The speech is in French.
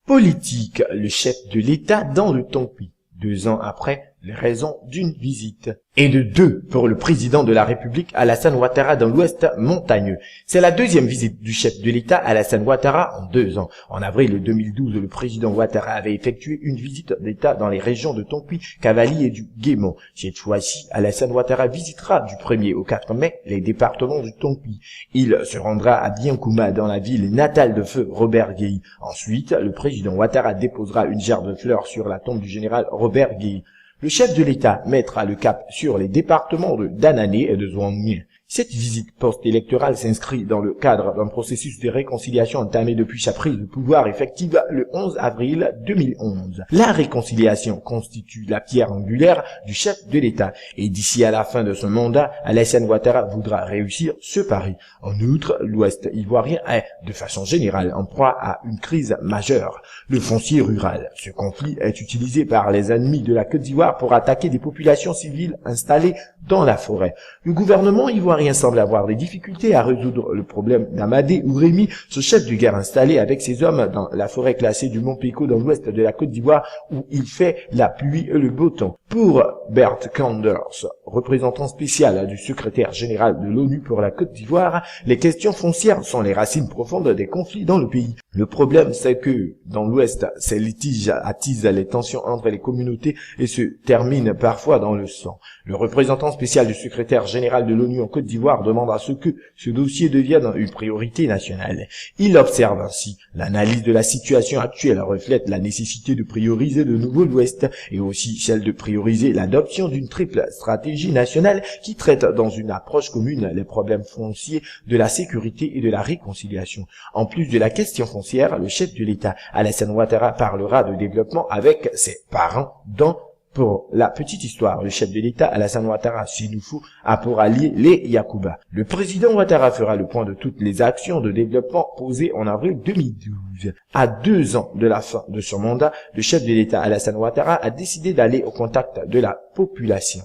Politique, le chef de l'État dans le Tonpi. 2 ans après, les raisons d'une visite. Et de 2 pour le président de la République Alassane Ouattara dans l'Ouest montagneux. C'est la 2e visite du chef de l'État Alassane Ouattara en 2 ans. En avril 2012, le président Ouattara avait effectué une visite d'État dans les régions de Tonpi, Cavali et du Guémon. Cette fois-ci, Alassane Ouattara visitera du 1er au 4 mai les départements du Tonpi. Il se rendra à Biankouma dans la ville natale de feu Robert Gueye. Ensuite, le président Ouattara déposera une gerbe de fleurs sur la tombe du général Robert Gueye. Le chef de l'État mettra le cap sur les départements de Danané et de Zouangmien. Cette visite post-électorale s'inscrit dans le cadre d'un processus de réconciliation entamé depuis sa prise de pouvoir effective le 11 avril 2011. La réconciliation constitue la pierre angulaire du chef de l'État et d'ici à la fin de son mandat, Alassane Ouattara voudra réussir ce pari. En outre, l'Ouest ivoirien est, de façon générale, en proie à une crise majeure, le foncier rural. Ce conflit est utilisé par les ennemis de la Côte d'Ivoire pour attaquer des populations civiles installées dans la forêt. Le gouvernement ivoirien semble avoir des difficultés à résoudre le problème d'Amadé Ourémi, ce chef de guerre installé avec ses hommes dans la forêt classée du Mont Péco dans l'ouest de la Côte d'Ivoire où il fait la pluie et le beau temps. Pour Bert Kanders, représentant spécial du secrétaire général de l'ONU pour la Côte d'Ivoire, les questions foncières sont les racines profondes des conflits dans le pays. Le problème, c'est que, dans l'Ouest, ces litiges attisent les tensions entre les communautés et se terminent parfois dans le sang. Le représentant spécial du secrétaire général de l'ONU en Côte d'Ivoire demande à ce que ce dossier devienne une priorité nationale. Il observe ainsi: l'analyse de la situation actuelle reflète la nécessité de prioriser de nouveau l'Ouest et aussi celle de prioriser l'adoption d'une triple stratégie nationale qui traite dans une approche commune les problèmes fonciers, de la sécurité et de la réconciliation. En plus de la question foncière, le chef de l'État Alassane Ouattara parlera de développement avec ses parents dans Pour la petite histoire, le chef de l'État Alassane Ouattara, s'il nous faut, a pour allié les Yakuba. Le président Ouattara fera le point de toutes les actions de développement posées en avril 2012. À 2 ans de la fin de son mandat, le chef de l'État Alassane Ouattara a décidé d'aller au contact de la population.